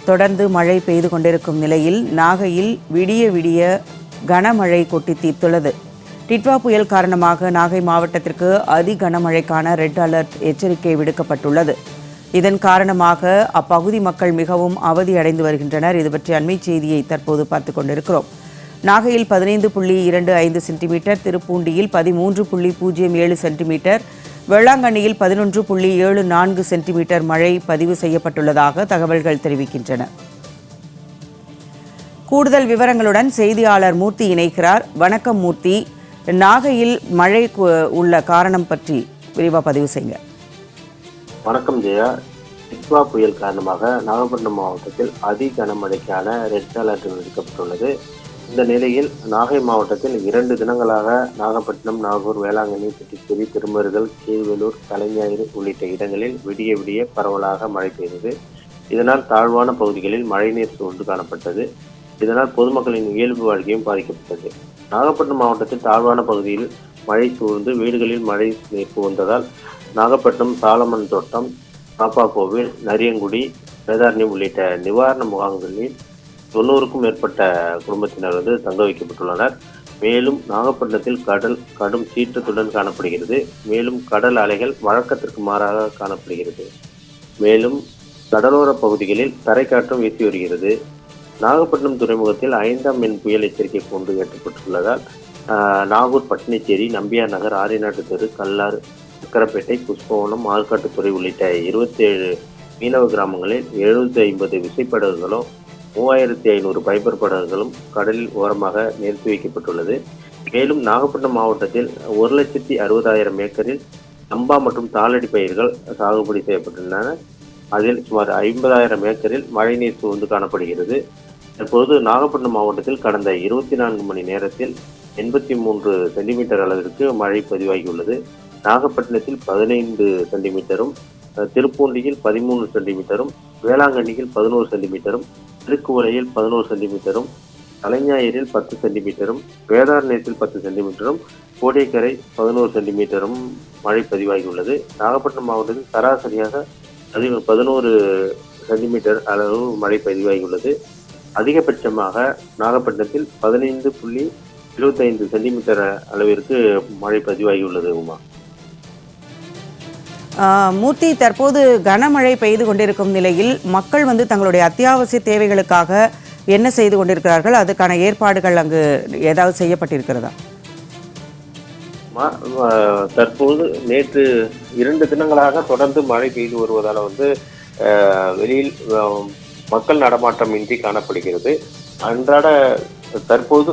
தொடர்ந்து மழை பெய்து கொண்டிருக்கும் நிலையில் நாகையில் விடிய விடிய கனமழை கொட்டி தீர்த்துள்ளது. டிட்வா புயல் காரணமாக நாகை மாவட்டத்திற்கு அதி கனமழைக்கான ரெட் அலர்ட் எச்சரிக்கை விடுக்கப்பட்டுள்ளது. இதன் காரணமாக அப்பகுதி மக்கள் மிகவும் அவதியடைந்து வருகின்றனர். இது பற்றி அண்மை செய்தியை தற்போது பார்த்துக் கொண்டிருக்கிறோம். நாகையில் 15.25 சென்டிமீட்டர், திருப்பூண்டியில் 13.07 சென்டிமீட்டர், வேளாங்கண்ணியில் 11.74 சென்டிமீட்டர் மழை பதிவு செய்யப்பட்டுள்ளதாக தகவல்கள் தெரிவிக்கின்றன. கூடுதல் விவரங்களுடன் செய்தியாளர் மூர்த்தி இணைக்கிறார். வணக்கம் மூர்த்தி, நாகையில் மழை உள்ள காரணம் பற்றி விரிவாக பதிவு செய்யுங்க. வணக்கம் ஜெயா. டிட்வா புயல் காரணமாக நாகப்பட்டினம் மாவட்டத்தில் அதி கனமழைக்கான ரெட் அலர்ட் விடுக்கப்பட்டுள்ளது. இந்த நிலையில் நாகை மாவட்டத்தில் 2 தினங்களாக நாகப்பட்டினம், நாகூர், வேளாங்கண்ணி, புதுச்சேரி, திருமருகல், கீழ்வேலூர், தலைஞாயிறு உள்ளிட்ட இடங்களில் விடிய விடிய பரவலாக மழை பெய்தது. இதனால் தாழ்வான பகுதிகளில் மழைநீர் சூழ்ந்து காணப்பட்டது. இதனால் பொதுமக்களின் இயல்பு வாழ்க்கையும் பாதிக்கப்பட்டது. நாகப்பட்டினம் மாவட்டத்தில் தாழ்வான பகுதியில் மழை சூழ்ந்து வீடுகளில் மழை நீர் புகுந்ததால் நாகப்பட்டினம், சாலமன் தோட்டம், பாப்பா கோவில், நரியங்குடி, வேதாரண்யம் உள்ளிட்ட நிவாரண முகாம்களில் 90க்கும் மேற்பட்ட குடும்பத்தினர் தங்க வைக்கப்பட்டுள்ளனர். மேலும் நாகப்பட்டினத்தில் கடல் கடும் சீற்றத்துடன் காணப்படுகிறது. மேலும் கடல் அலைகள் வழக்கத்திற்கு மாறாக காணப்படுகிறது. மேலும் கடலோர பகுதிகளில் தரைக்காற்றும் வீசி வருகிறது. நாகப்பட்டினம் துறைமுகத்தில் 5ஆம் எண் புயல் எச்சரிக்கை கூண்டு ஏற்றப்பட்டுள்ளதால் நாகூர், பட்டினச்சேரி, நம்பியார் நகர், ஆரியநாட்டு தெரு, கல்லாறு, சக்கரப்பேட்டை, புஷ்பவனம், ஆற்காட்டுத்துறை உள்ளிட்ட 27 மீனவ கிராமங்களில் 750 விசைப்படகுகளும் 3500 பைபர் படகுகளும் கடலில் ஓரமாக நிறுத்தி வைக்கப்பட்டுள்ளது. மேலும் நாகப்பட்டினம் மாவட்டத்தில் 1,60,000 ஏக்கரில் சம்பா மற்றும் தாளடி பயிர்கள் சாகுபடி செய்யப்பட்டுள்ளன. அதில் சுமார் 50,000 ஏக்கரில் மழைநீர் சூழ்ந்து காணப்படுகிறது. தற்போது நாகப்பட்டினம் மாவட்டத்தில் கடந்த 24 மணி நேரத்தில் 83 சென்டிமீட்டர் அளவிற்கு மழை பதிவாகியுள்ளது. நாகப்பட்டினத்தில் 15 சென்டிமீட்டரும், திருப்பூண்டியில் 13 சென்டிமீட்டரும், வேளாங்கண்ணியில் 11 சென்டிமீட்டரும், திருக்குவளையில் 11 சென்டிமீட்டரும், தலைஞாயிறில் 10 சென்டிமீட்டரும், வேதாரண்யத்தில் 10 சென்டிமீட்டரும், கோடியக்கரை 11 சென்டிமீட்டரும் மழை பதிவாகியுள்ளது. நாகப்பட்டினம் மாவட்டத்தில் சராசரியாக 11 சென்டிமீட்டர் அளவு மழை பதிவாகியுள்ளது. அதிகபட்சமாக நாகப்பட்டினத்தில் 15.25 சென்டிமீட்டர் அளவிற்கு மழை பதிவாகியுள்ளது. உமா மூர்த்தி, தற்போது கனமழை பெய்து கொண்டிருக்கும் நிலையில் மக்கள் தங்களுடைய அத்தியாவசிய தேவைகளுக்காக என்ன செய்து கொண்டிருக்கிறார்கள்? அதுக்கான ஏற்பாடுகள் அங்கு ஏதாவது செய்யப்பட்டிருக்கிறதா? தற்போது நேற்று 2 தினங்களாக தொடர்ந்து மழை பெய்து வருவதால் வெளியில் மக்கள் நடமாட்டம் இன்றி காணப்படுகிறது. அன்றாட தற்போது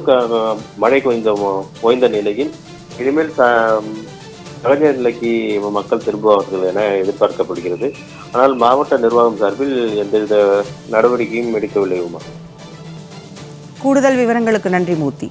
மழை கொஞ்சம் ஓய்ந்த நிலையில் இனிமேல் சகஜ நிலைக்கு மக்கள் திரும்புவார்கள் என எதிர்பார்க்கப்படுகிறது. ஆனால் மாவட்ட நிர்வாகம் சார்பில் எந்தவித நடவடிக்கையும் எடுக்கவில்லை. கூடுதல் விவரங்களுக்கு நன்றி மூர்த்தி.